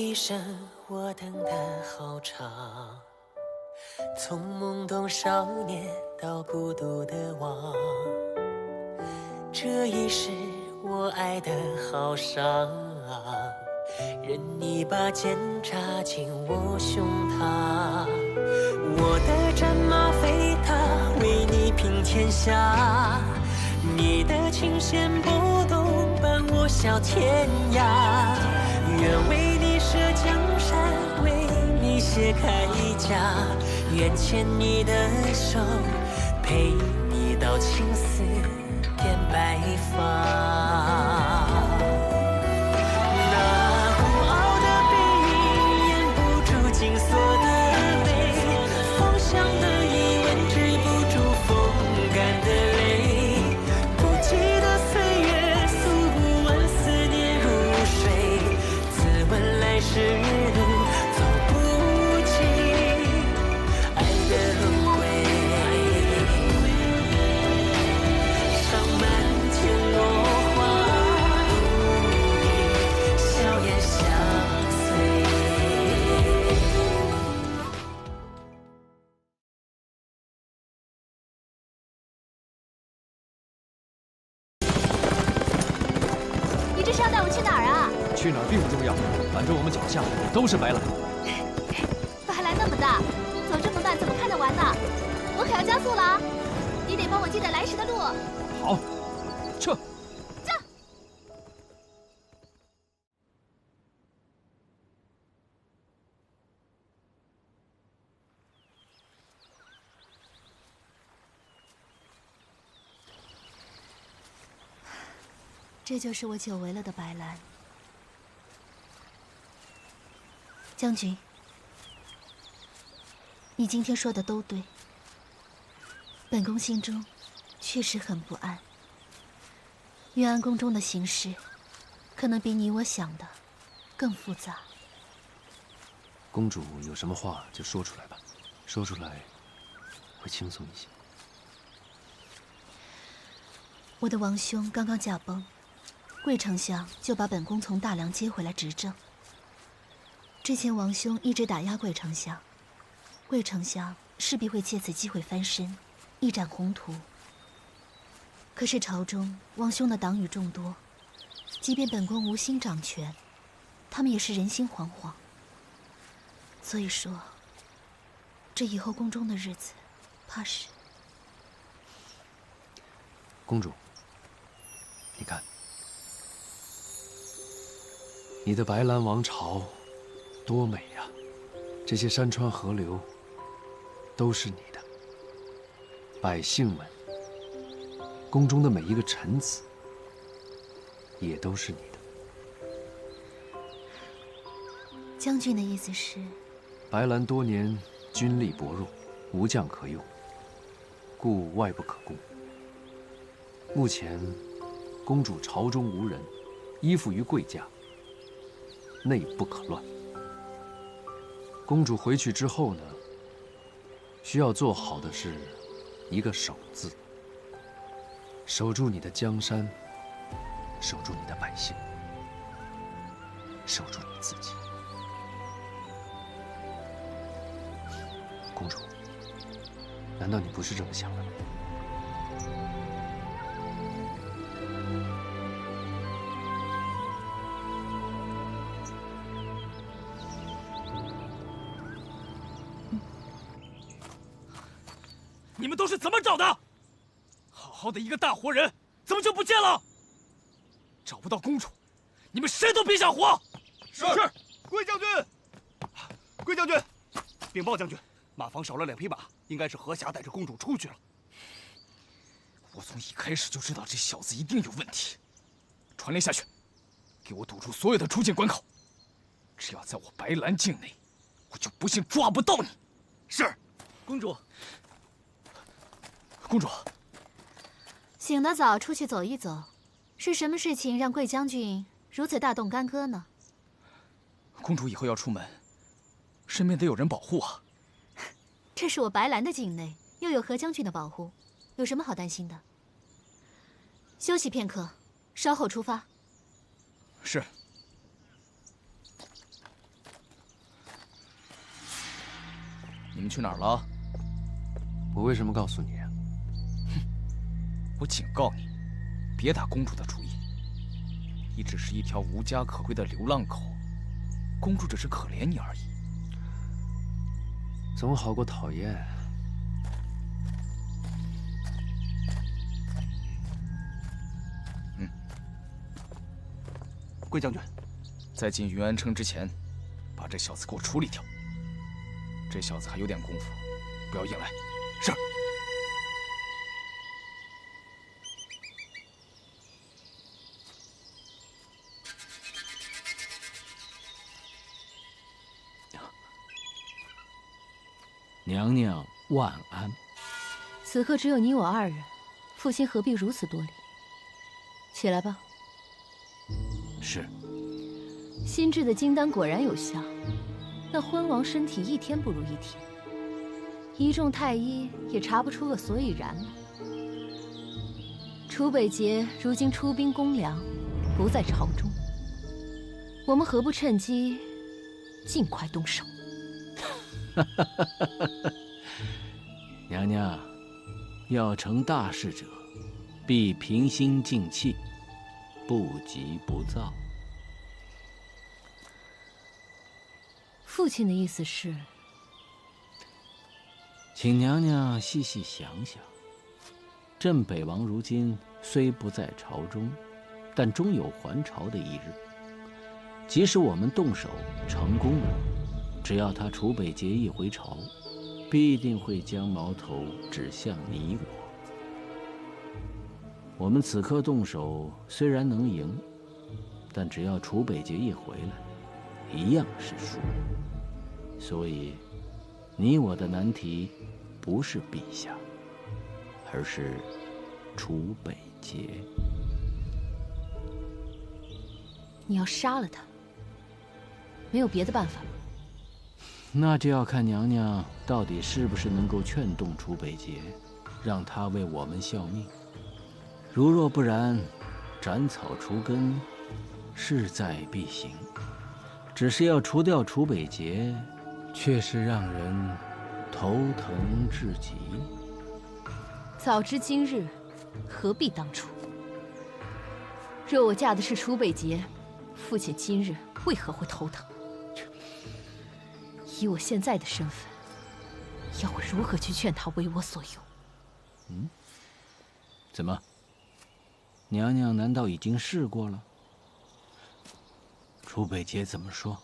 一生我等得好长，从懵懂少年到孤独的王，这一世我爱得好伤，任你把剑插进我胸膛，我的战马飞踏，为你平天下，你的琴弦拨动，伴我笑天涯，愿为你舍江山，为你卸铠甲，愿牵你的手，陪你到青丝变白发。那孤傲的背影掩不住紧锁的眉，方向的疑问止不住风干的泪，不羁的岁月诉不完思念如水，自问来时路走不尽爱的轮回，赏满天落花，笑颜相随。你这是要带我去哪儿啊？去哪儿并不重要，反正我们脚下都是白兰。白兰那么大，走这么慢怎么看得完呢？我可要加速了啊！你得帮我记得来时的路。好，撤。这就是我久违了的白兰。将军，你今天说的都对。本宫心中确实很不安。运安宫中的形势，可能比你我想的更复杂。公主有什么话就说出来吧，说出来会轻松一些。我的王兄刚刚驾崩，贵丞相就把本宫从大梁接回来执政。之前王兄一直打压贵丞相，贵丞相势必会借此机会翻身，一展宏图。可是朝中王兄的党羽众多，即便本宫无心掌权，他们也是人心惶惶。所以说，这以后宫中的日子，怕是……公主，你看，你的白兰王朝多美呀！这些山川河流都是你的，百姓们，宫中的每一个臣子也都是你的。将军的意思是？白兰多年军力薄弱，无将可用，故外不可攻。目前，公主朝中无人，依附于贵家，内不可乱。公主回去之后呢，需要做好的是一个守字，守住你的江山，守住你的百姓，守住你自己。公主，难道你不是这么想的吗？你们都是怎么找的？好好的一个大活人，怎么就不见了？找不到公主，你们谁都别想活！是。贵将军，贵将军，禀报将军，马房少了2匹马，应该是何霞带着公主出去了。我从一开始就知道这小子一定有问题。传令下去，给我堵住所有的出境关口。只要在我白兰境内，我就不信抓不到你。是，公主。公主，醒得早，出去走一走，是什么事情让贵将军如此大动干戈呢？公主以后要出门，身边得有人保护啊。这是我白兰的境内，又有何将军的保护，有什么好担心的？休息片刻，稍后出发。是。你们去哪儿了？我为什么告诉你？我警告你，别打公主的主意。你只是一条无家可归的流浪狗，公主只是可怜你而已。总好过讨厌。桂将军，在进云安城之前，把这小子给我处理掉。这小子还有点功夫，不要硬来。是。娘娘万安。此刻只有你我二人，父亲何必如此多礼？起来吧。是。新制的金丹果然有效，那昏王身体一天不如一天，一众太医也查不出个所以然来。楚北捷如今出兵攻梁，不在朝中，我们何不趁机尽快动手？娘娘，要成大事者，必平心静气，不急不躁。父亲的意思是，请娘娘细细想想，镇北王如今虽不在朝中，但终有还朝的一日。即使我们动手成功了，只要他楚北捷一回朝，必定会将矛头指向你我。我们此刻动手虽然能赢，但只要楚北捷一回来，一样是输。所以，你我的难题不是陛下，而是楚北捷。你要杀了他，没有别的办法吗？那就要看娘娘到底是不是能够劝动楚北捷，让他为我们效命。如若不然，斩草除根，势在必行。只是要除掉楚北捷，却是让人头疼至极。早知今日，何必当初？若我嫁的是楚北捷，父亲今日为何会头疼？以我现在的身份，要我如何去劝他为我所用？怎么？娘娘难道已经试过了？楚北捷怎么说？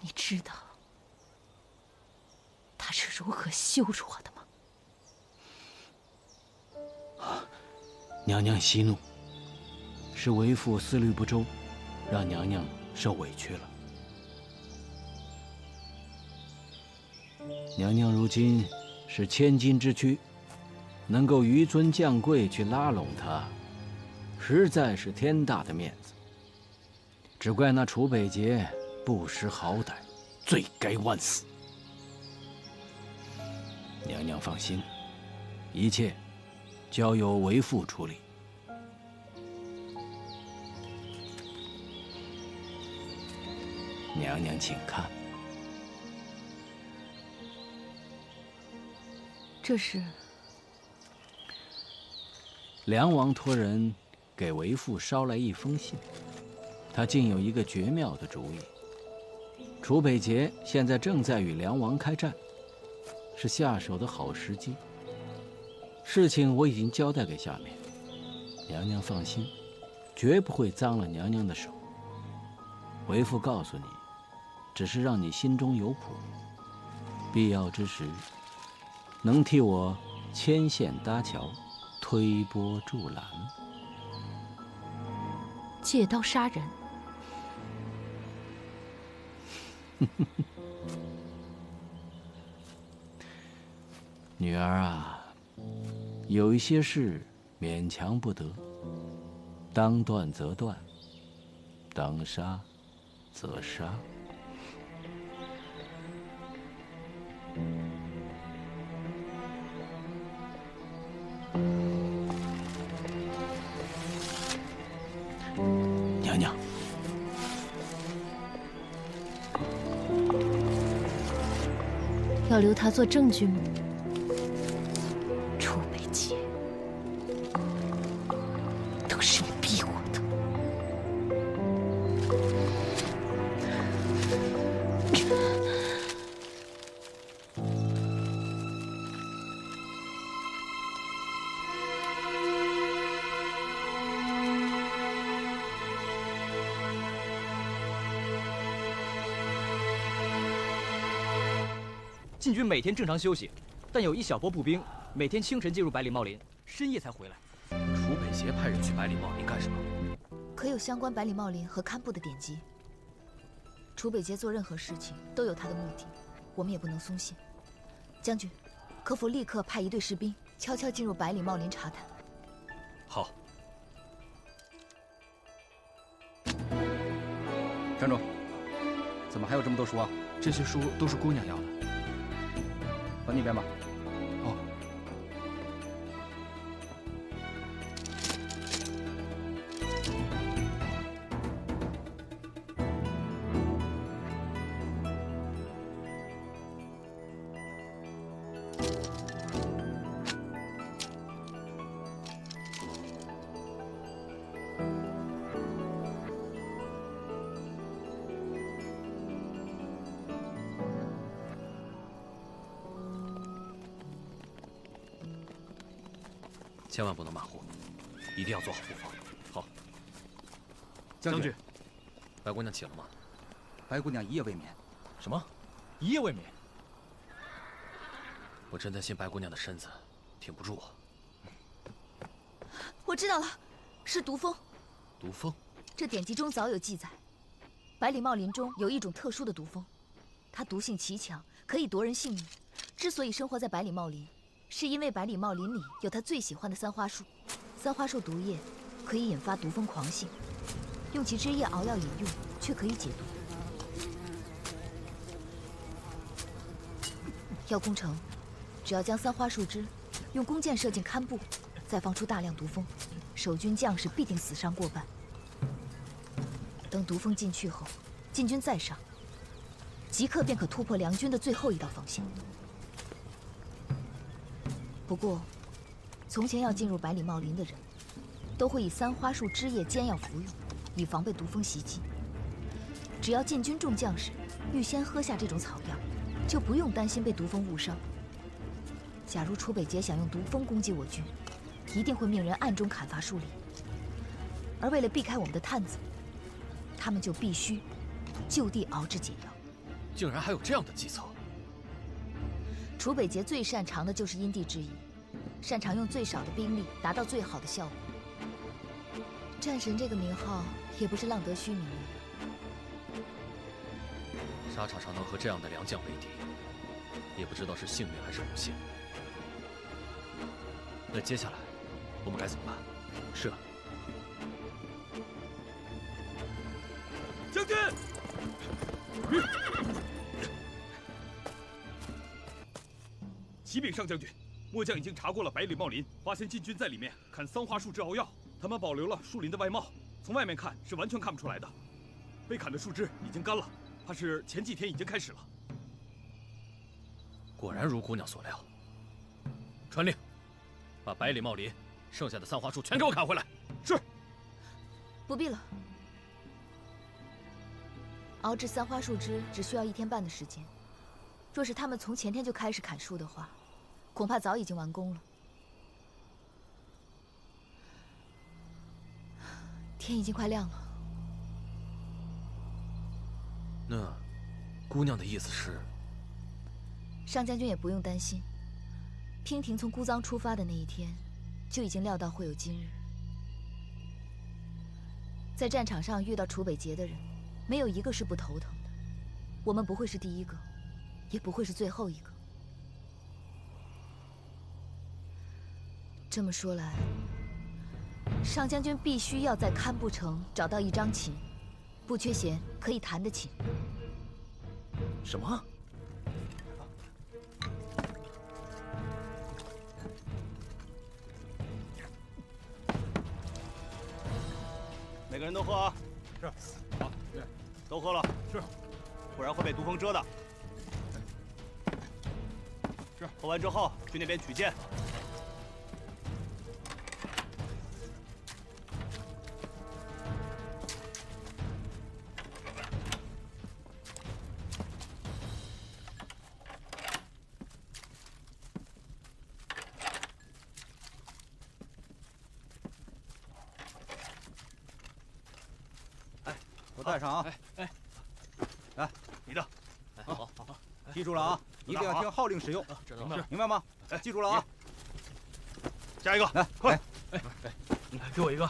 你知道他是如何羞辱我的吗？娘娘息怒，是为父思虑不周，让娘娘受委屈了。娘娘如今是千金之躯，能够纡尊降贵去拉拢他，实在是天大的面子。只怪那楚北捷不识好歹，罪该万死。娘娘放心，一切交由为父处理。娘娘请看，这是梁王托人给为父捎来一封信，他竟有一个绝妙的主意。楚北捷现在正在与梁王开战，是下手的好时机。事情我已经交代给下面，娘娘放心，绝不会脏了娘娘的手。为父告诉你，只是让你心中有谱，必要之时，能替我牵线搭桥，推波助澜。借刀杀人。女儿啊，有一些事勉强不得，当断则断，当杀则杀。娘娘，留他做证据吗？楚北杰，都是你逼我的。禁军每天正常休息，但有一小波步兵每天清晨进入百里茂林，深夜才回来。楚北杰派人去百里茂林干什么？可有相关百里茂林和堪布的典籍。楚北杰做任何事情都有他的目的，我们也不能松懈。将军，可否立刻派一队士兵悄悄进入百里茂林查探？好。站住！怎么还有这么多书啊？这些书都是姑娘要的。放那边吧。哦。千万不能马虎，一定要做好布防。好。将军，白姑娘起了吗？白姑娘一夜未眠。什么？一夜未眠？我真担心白姑娘的身子挺不住啊。我知道了，是毒蜂。毒蜂？这典籍中早有记载，百里茂林中有一种特殊的毒蜂，它毒性奇强，可以夺人性命。之所以生活在百里茂林，是因为百里茂林里有他最喜欢的三花树。三花树毒液可以引发毒蜂狂性，用其汁液熬药饮用，却可以解毒。要攻城，只要将三花树枝用弓箭射进堪布，再放出大量毒蜂，守军将士必定死伤过半。等毒蜂进去后，禁军再上，即刻便可突破梁军的最后一道防线。不过，从前要进入百里茂林的人，都会以三花树枝叶煎药服用，以防被毒蜂袭击。只要禁军众将士预先喝下这种草药，就不用担心被毒蜂误伤。假如楚北杰想用毒蜂攻击我军，一定会命人暗中砍伐树林。而为了避开我们的探子，他们就必须就地熬制解药。竟然还有这样的计策！楚北杰最擅长的就是因地制宜，擅长用最少的兵力达到最好的效果。战神这个名号也不是浪得虚名的。沙场上能和这样的良将为敌，也不知道是幸运还是不幸。那接下来我们该怎么办？是。将军，启禀上将军，末将已经查过了百里茂林，发现禁军在里面砍桑花树枝熬药，他们保留了树林的外貌，从外面看是完全看不出来的。被砍的树枝已经干了，怕是前几天已经开始了。果然如姑娘所料。传令，把百里茂林剩下的桑花树全给我砍回来。是。不必了。熬制三花树枝只需要1天半的时间，若是他们从前天就开始砍树的话，恐怕早已经完工了。天已经快亮了。那，姑娘的意思是？上将军也不用担心，娉婷从姑臧出发的那一天，就已经料到会有今日。在战场上遇到楚北杰的人，没有一个是不头疼的。我们不会是第一个，也不会是最后一个。这么说来，上将军必须要在堪布城找到一张琴，不缺弦可以弹的琴。什么？每个人都喝啊！是。好，都喝了。是。不然会被毒蜂蛰的。是，喝完之后去那边取剑。我带上啊！来，你的。好，记住了啊，一定要听号令使用，明白吗？记住了啊！加一个，来，快！来，给我一个，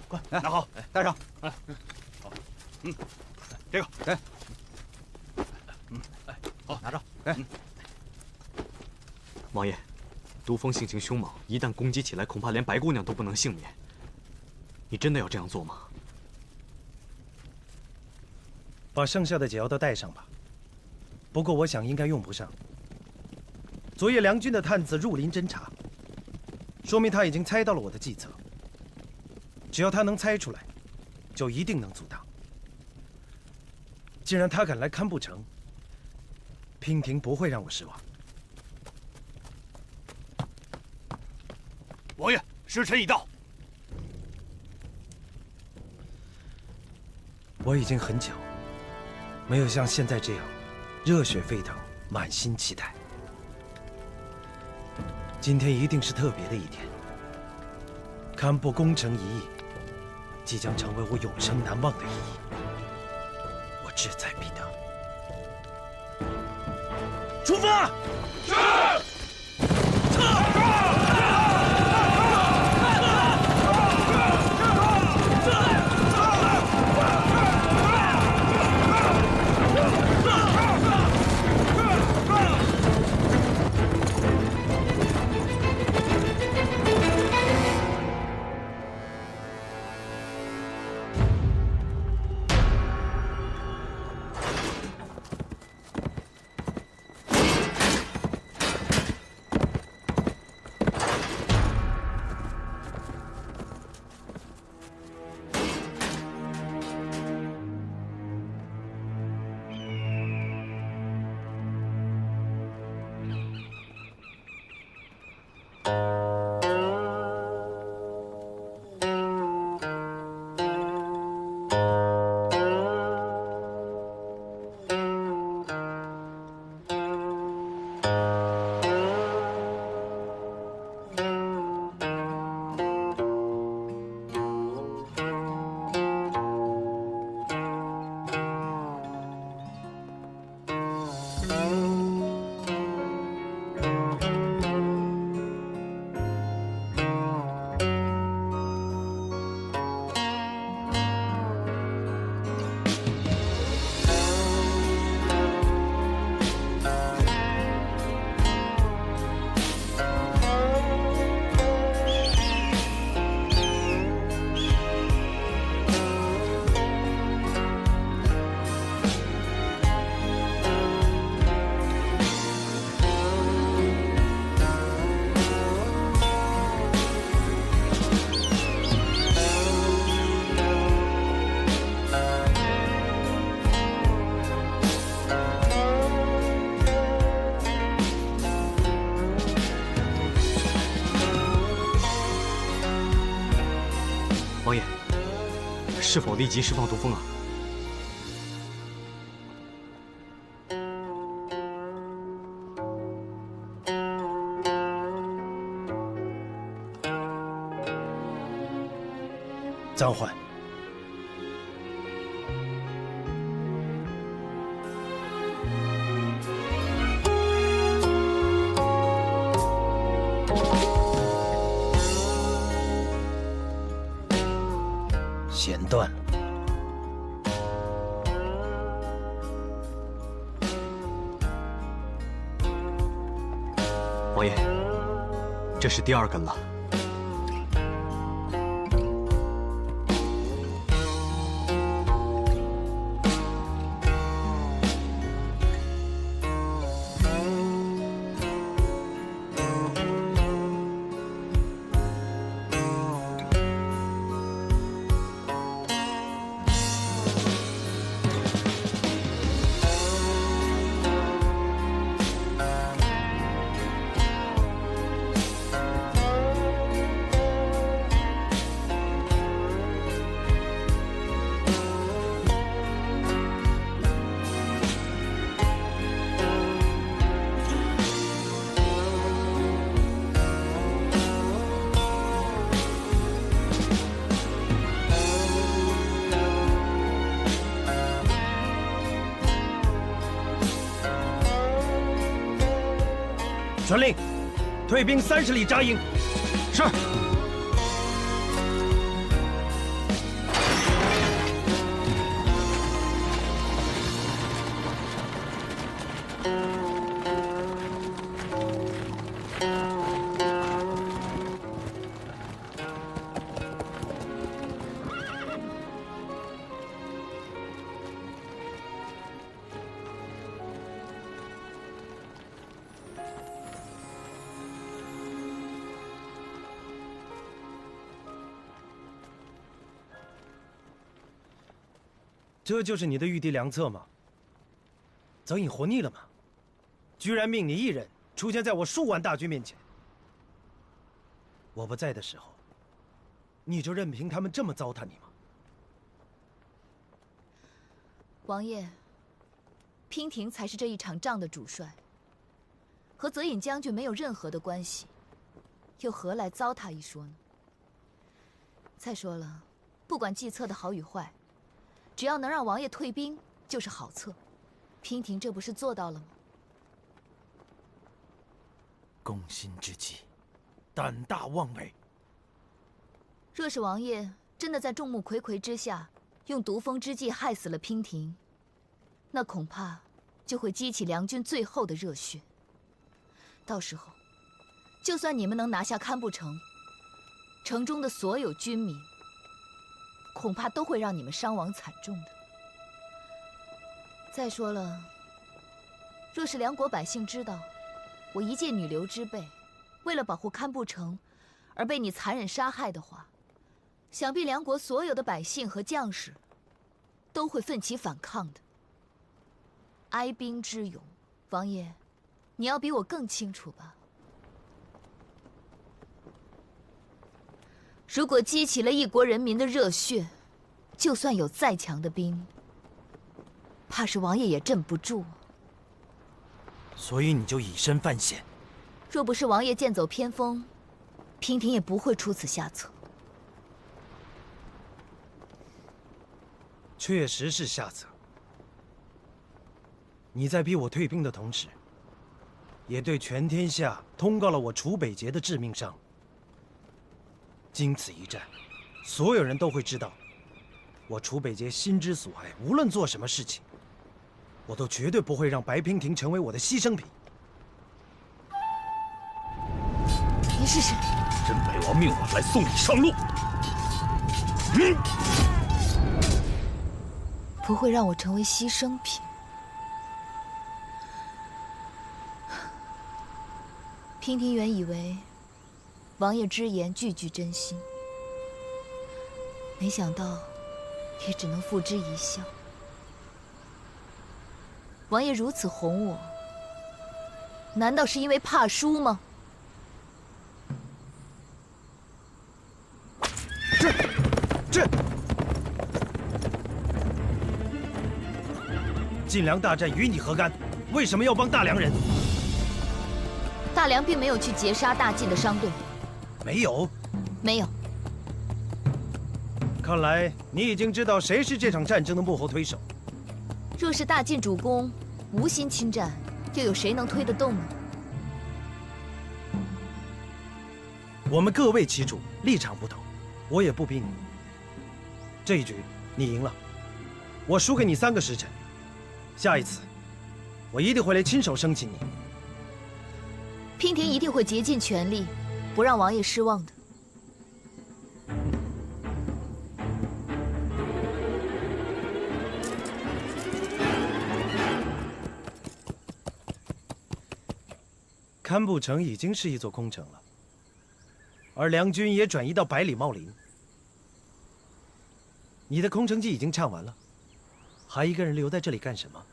快拿好，带上。好，这个，来，好，拿着。王爷，毒蜂性情凶猛，一旦攻击起来，恐怕连白姑娘都不能幸免。你真的要这样做吗？把剩下的解药都带上吧。不过我想应该用不上。昨夜梁军的探子入林侦查，说明他已经猜到了我的计策。只要他能猜出来，就一定能阻挡。既然他敢来堪布城，娉婷不会让我失望。王爷，时辰已到。我已经很久没有像现在这样热血沸腾，满心期待。今天一定是特别的一天。堪布攻城一役，即将成为我永生难忘的一役。我志在必得。出发！是。王爷，是否立即释放毒蜂啊？张焕，弦断了。王爷，这是第2根了。传令，退兵30里扎营。是。这就是你的御敌良策吗？早已活腻了吗？居然命你一人出现在我数万大军面前。我不在的时候，你就任凭他们这么糟蹋你吗？王爷，娉婷才是这一场仗的主帅，和泽隐将军没有任何的关系，又何来糟蹋一说呢？再说了，不管计策的好与坏，只要能让王爷退兵，就是好策。娉婷这不是做到了吗？攻心之计，胆大妄为。若是王爷真的在众目睽睽之下用毒蜂之计害死了娉婷，那恐怕就会激起梁军最后的热血。到时候，就算你们能拿下堪布城，城中的所有军民，恐怕都会让你们伤亡惨重的。再说了，若是梁国百姓知道我一介女流之辈，为了保护堪布城而被你残忍杀害的话，想必梁国所有的百姓和将士都会奋起反抗的。哀兵之勇，王爷，你要比我更清楚吧？如果激起了一国人民的热血，就算有再强的兵，怕是王爷也镇不住。所以你就以身犯险。若不是王爷剑走偏锋，娉婷也不会出此下策。确实是下策。你在逼我退兵的同时，也对全天下通告了我楚北捷的致命伤。经此一战，所有人都会知道，我楚北捷心之所爱，无论做什么事情，我都绝对不会让白娉婷成为我的牺牲品。你是谁？真北王命我来送你上路。不会让我成为牺牲品。娉婷原以为王爷之言句句真心，没想到也只能付之一笑。王爷如此哄我，难道是因为怕输吗？这晋梁大战与你何干？为什么要帮大梁人？大梁并没有去截杀大晋的商队。没有？没有。看来你已经知道谁是这场战争的幕后推手。若是大晋主公无心侵占，又有谁能推得动呢？我们各为其主，立场不同，我也不逼你。这一局你赢了，我输给你3个时辰。下一次，我一定会来亲手生擒你。娉婷一定会竭尽全力，不让王爷失望的。堪布城已经是一座空城了，而梁军也转移到百里茂林。你的空城计已经唱完了，还一个人留在这里干什么？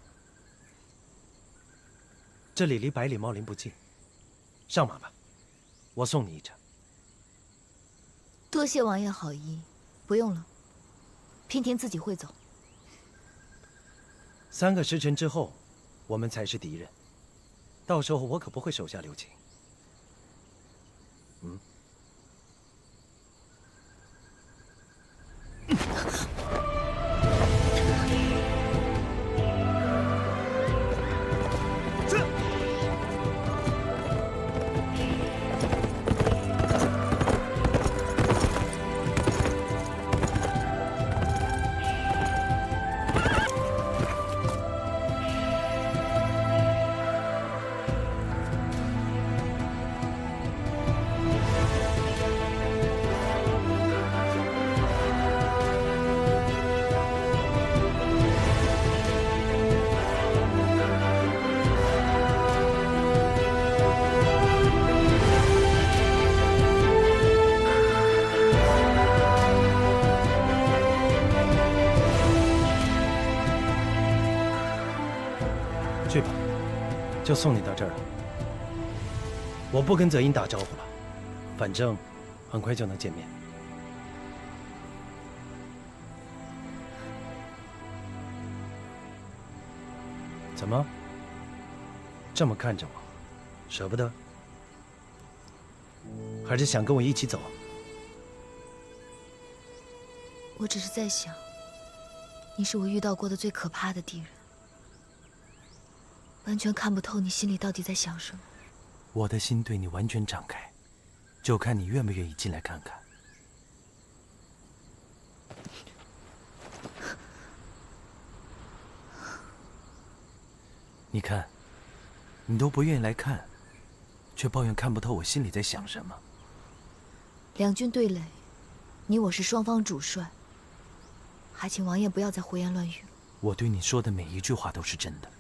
这里离百里茂林不近，上马吧，我送你一程。多谢王爷好意，不用了，娉婷自己会走。3个时辰之后，我们才是敌人。到时候我可不会手下留情。就送你到这儿了。我不跟泽英打招呼了，反正很快就能见面。怎么？这么看着我，舍不得？还是想跟我一起走？我只是在想，你是我遇到过的最可怕的敌人，完全看不透你心里到底在想什么。我的心对你完全敞开，就看你愿不愿意进来看看。你看，你都不愿意来看，却抱怨看不透我心里在想什么。两军对垒，你我是双方主帅，还请王爷不要再胡言乱语了。我对你说的每一句话都是真的。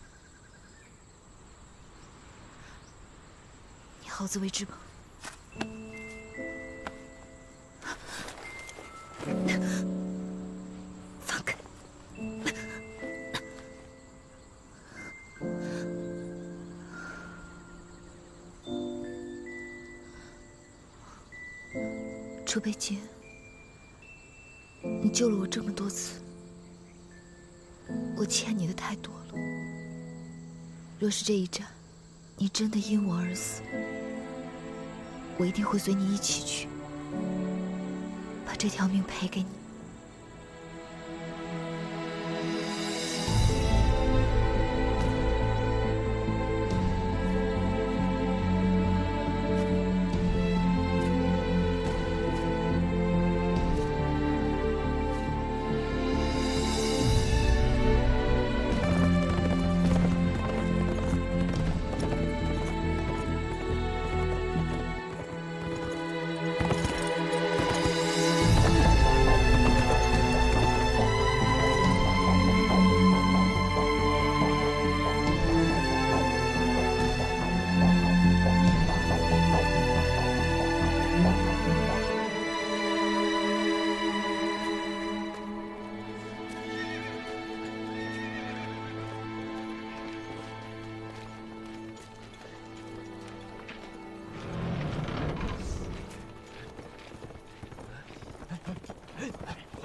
你好自为之吧。放开！楚北杰，你救了我这么多次，我欠你的太多了。若是这一战，你真的因我而死，我一定会随你一起去，把这条命赔给你。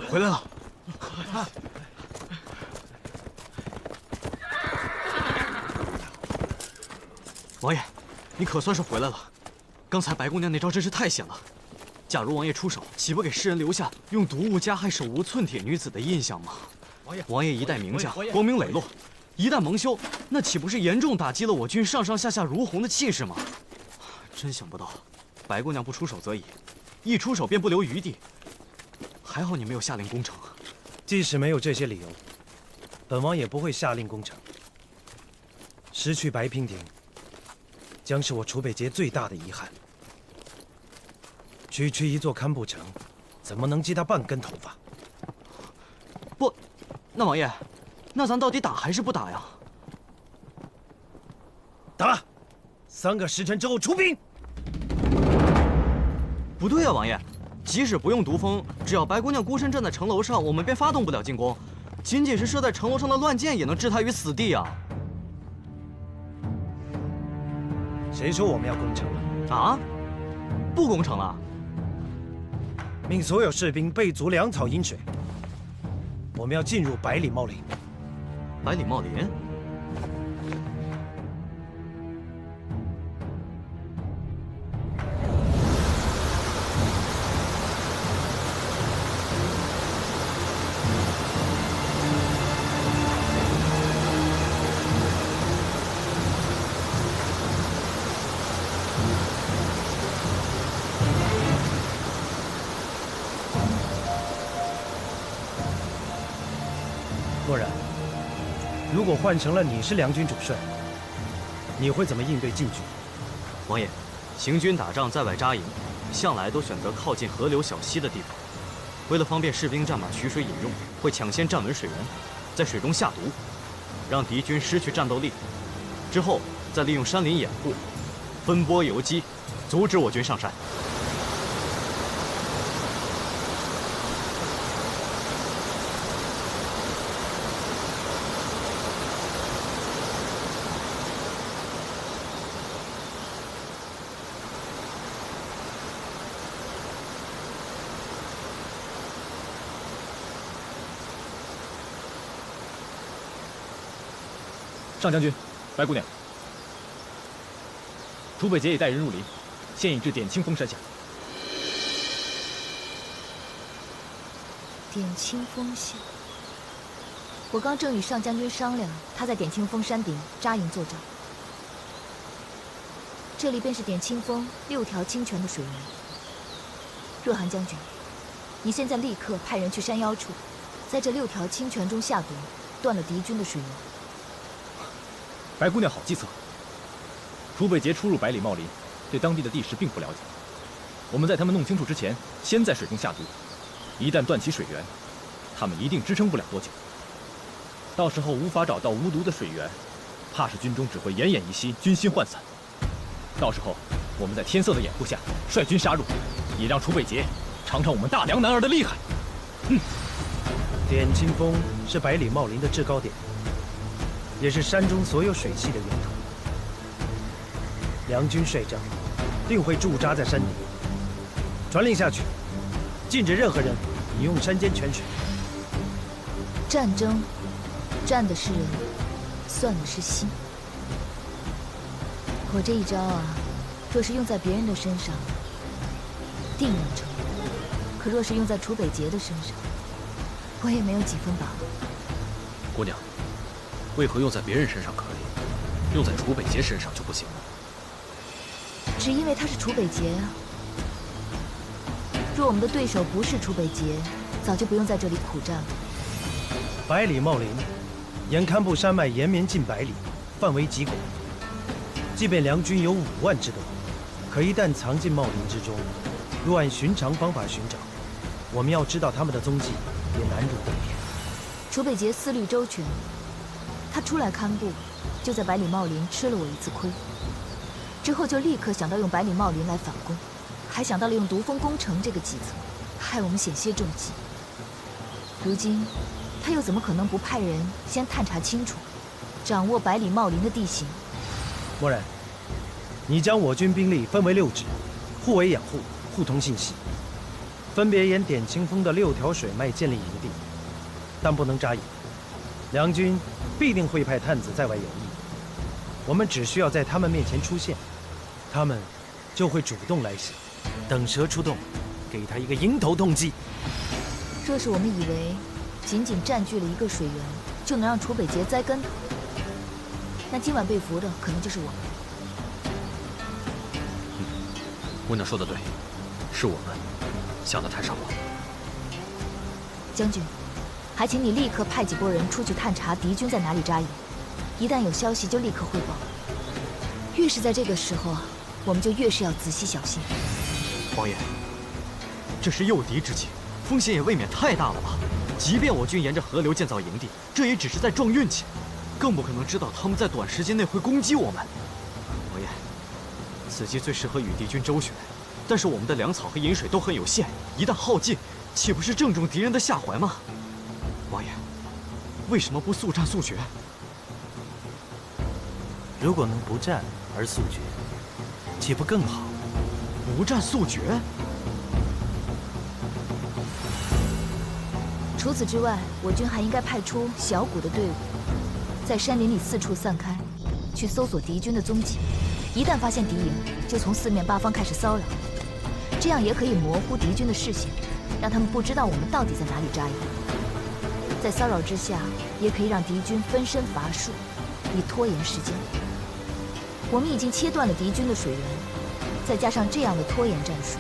回来了。王爷，你可算是回来了。刚才白姑娘那招真是太险了。假如王爷出手，岂不给世人留下用毒物加害手无寸铁女子的印象吗？王爷一代名将，光明磊落，一旦蒙羞，那岂不是严重打击了我军上上下下如虹的气势吗？真想不到，白姑娘不出手则已，一出手便不留余地。还好你没有下令攻城。即使没有这些理由，本王也不会下令攻城。失去白娉亭，将是我楚北节最大的遗憾。区区一座堪布城，怎么能记他半根头发？不，那王爷，那咱到底打还是不打呀？打！3个时辰之后出兵。不对啊，王爷。即使不用毒蜂，只要白姑娘孤身站在城楼上，我们便发动不了进攻。仅仅是射在城楼上的乱箭，也能置她于死地啊！谁说我们要攻城了？啊？不攻城了？命所有士兵备足粮草饮水。我们要进入百里茂林。百里茂林？若然，如果换成了你是梁军主帅，你会怎么应对晋军？王爷，行军打仗在外扎营，向来都选择靠近河流小溪的地方。为了方便士兵战马取水饮用，会抢先站稳水源，在水中下毒，让敌军失去战斗力。之后再利用山林掩护，分拨游击，阻止我军上山。上将军，白姑娘，楚北捷已带人入林，现已至点清风山下。点清风下，我刚正与上将军商量，他在点清风山顶扎营作战。这里便是点清风6条清泉的水源。若寒将军，你现在立刻派人去山腰处，在这6条清泉中下毒，断了敌军的水源。白姑娘好计策。楚北捷初入百里茂林，对当地的地势并不了解。我们在他们弄清楚之前，先在水中下毒，一旦断其水源，他们一定支撑不了多久。到时候无法找到无毒的水源，怕是军中只会奄奄一息，军心涣散。到时候我们在天色的掩护下率军杀入，也让楚北捷尝尝我们大梁男儿的厉害。点清风是百里茂林的制高点，也是山中所有水系的源头。梁军率帐定会驻扎在山顶，传令下去，禁止任何人饮用山间泉水。战争，战的是人，算的是心。我这一招啊，若是用在别人的身上，定能成功；可若是用在楚北捷的身上，我也没有几分把握。姑娘，为何用在别人身上可以，用在楚北捷身上就不行了？只因为他是楚北捷啊。若我们的对手不是楚北捷，早就不用在这里苦战了。百里茂林，沿堪布山脉延绵近百里，范围极广。即便梁军有5万之多，可一旦藏进茂林之中，若按寻常方法寻找，我们要知道他们的踪迹也难如登天。楚北捷思虑周全，他出来堪布，就在百里茂林吃了我一次亏，之后就立刻想到用百里茂林来反攻，还想到了用毒蜂攻城这个计策，害我们险些中计。如今，他又怎么可能不派人先探查清楚，掌握百里茂林的地形？默然，你将我军兵力分为6支，互为养护，互通信息，分别沿点清风的6条水脉建立营地，但不能扎营。梁军必定会派探子在外游弋，我们只需要在他们面前出现，他们就会主动来袭，等蛇出洞，给他一个迎头痛击。若是我们以为仅仅占据了一个水源就能让楚北捷栽跟头，那今晚被俘的可能就是我们。姑娘说的对，是我们想的太少了。将军，还请你立刻派几拨人出去探查敌军在哪里扎营，一旦有消息就立刻汇报。越是在这个时候，我们就越是要仔细小心。王爷，这是诱敌之计，风险也未免太大了吧？即便我军沿着河流建造营地，这也只是在撞运气，更不可能知道他们在短时间内会攻击我们。王爷，此计最适合与敌军周旋，但是我们的粮草和饮水都很有限，一旦耗尽，岂不是正中敌人的下怀吗？王爷，为什么不速战速决？如果能不战而速决，岂不更好？不战速决？除此之外，我军还应该派出小股的队伍，在山林里四处散开，去搜索敌军的踪迹。一旦发现敌营，就从四面八方开始骚扰，这样也可以模糊敌军的视线，让他们不知道我们到底在哪里扎营。在骚扰之下，也可以让敌军分身乏术，以拖延时间。我们已经切断了敌军的水源，再加上这样的拖延战术，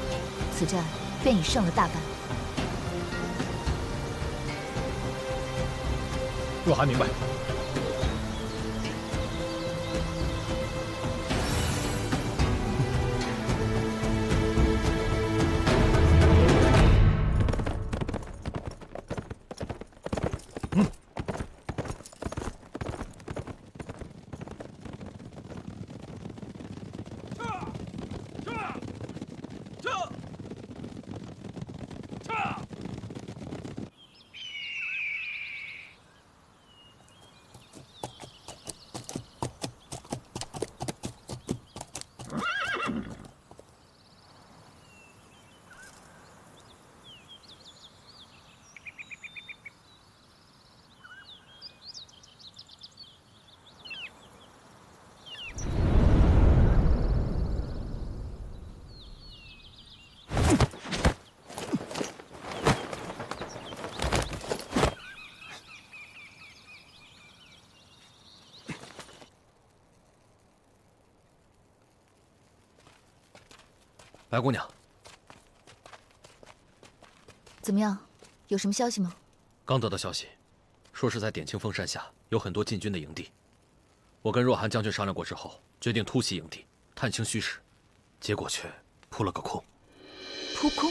此战便已胜了大半。若寒明白。白姑娘，怎么样？有什么消息吗？刚得到消息，说是在点清风山下有很多禁军的营地。我跟若寒将军商量过之后，决定突袭营地，探清虚实，结果却扑了个空。扑空？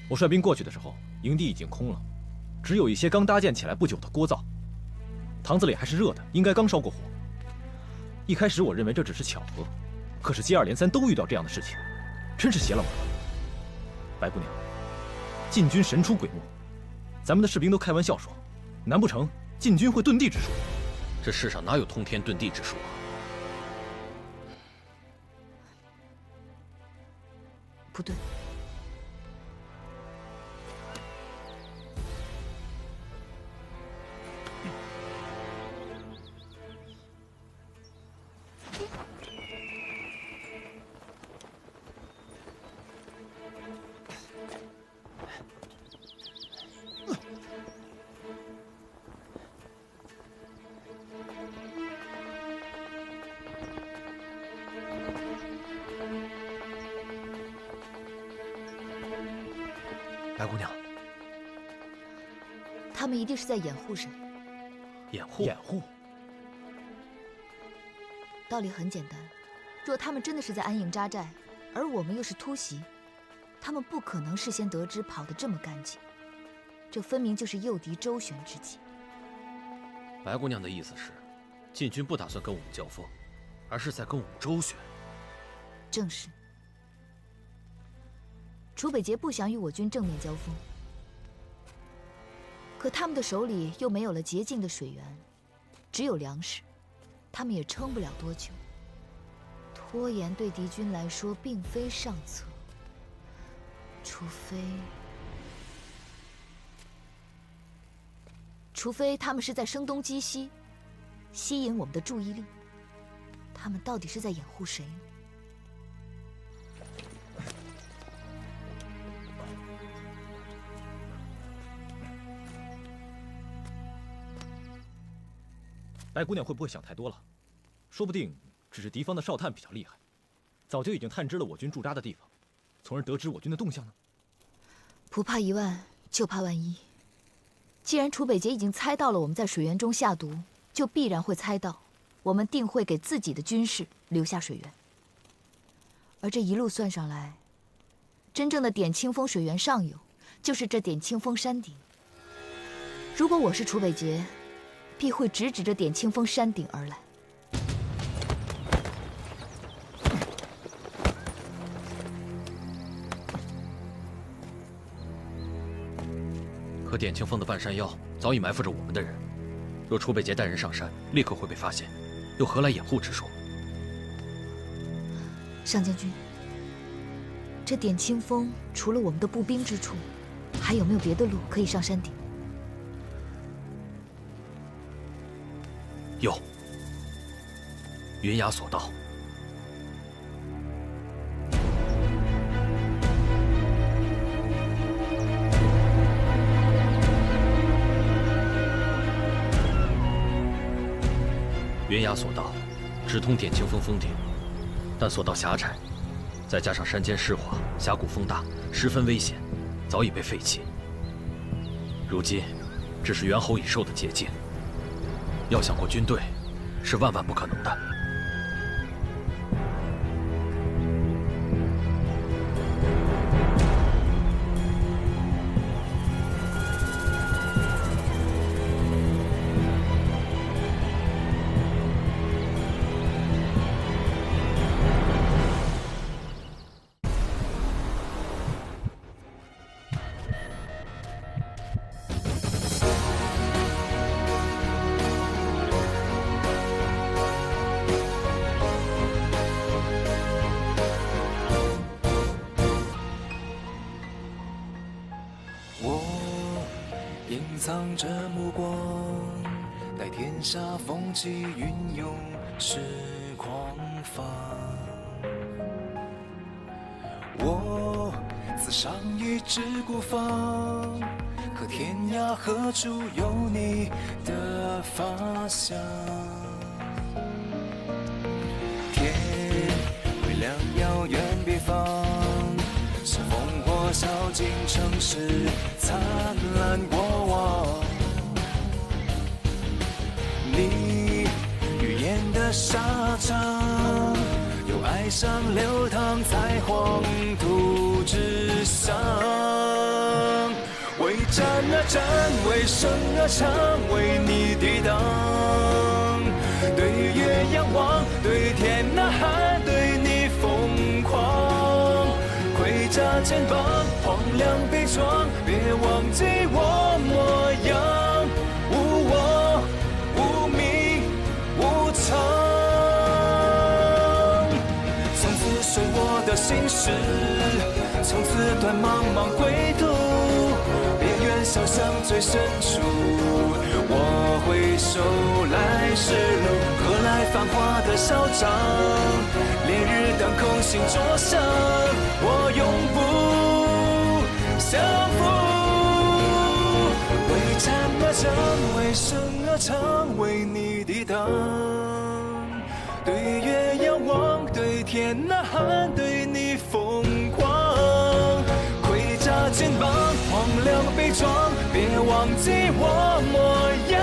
我率兵过去的时候，营地已经空了，只有一些刚搭建起来不久的锅灶，堂子里还是热的，应该刚烧过火。一开始我认为这只是巧合，可是接二连三都遇到这样的事情，真是邪了我了。白姑娘，禁军神出鬼没，咱们的士兵都开玩笑说，难不成禁军会遁地之术？这世上哪有通天遁地之术啊？不对。白姑娘，他们一定是在掩护谁？掩护？掩护？道理很简单，若他们真的是在安营扎寨，而我们又是突袭，他们不可能事先得知跑得这么干净，这分明就是诱敌周旋之计。白姑娘的意思是，禁军不打算跟我们交锋，而是在跟我们周旋。正是。楚北捷不想与我军正面交锋，可他们的手里又没有了洁净的水源，只有粮食，他们也撑不了多久。拖延对敌军来说并非上策，除非他们是在声东击西，吸引我们的注意力。他们到底是在掩护谁呢？白姑娘会不会想太多了？说不定只是敌方的哨探比较厉害，早就已经探知了我军驻扎的地方，从而得知我军的动向呢？不怕一万，就怕万一。既然楚北捷已经猜到了我们在水源中下毒，就必然会猜到我们定会给自己的军士留下水源。而这一路算上来，真正的点清风水源上游，就是这点清风山顶。如果我是楚北捷，必会直指着点清风山顶而来。可点清风的半山腰早已埋伏着我们的人，若楚北捷带人上山，立刻会被发现，又何来掩护之说？上将军，这点清风除了我们的步兵之处，还有没有别的路可以上山顶？有，云崖索道。云崖索道直通点清风峰顶，但索道狭窄，再加上山间湿滑，峡谷风大，十分危险，早已被废弃。如今只是猿猴蚁兽的捷径。要想过军队，是万万不可能的。藏着目光，待天下风起云涌是狂放。我自伤一支孤芳，可天涯何处有你的发香？天微亮遥远方，是烽火烧尽城市灿烂过往。你语言的沙场，有爱上流淌在黄土之上。为战啊战，为生啊唱，为你抵挡。对月仰望，对天呐喊，对你疯狂。盔甲肩膀，荒凉悲怆，别忘记我模样。无我，无名，无常。从此随我的心事，从此断茫茫归途。小巷最深处，我回首来时路，何来繁华的嚣张？烈日当空，心灼伤，我永不降服。为战啊战，为生啊唱，为你抵挡。对月仰望，对天呐喊，对你疯狂。肩膀荒凉悲怆，别忘记我模样。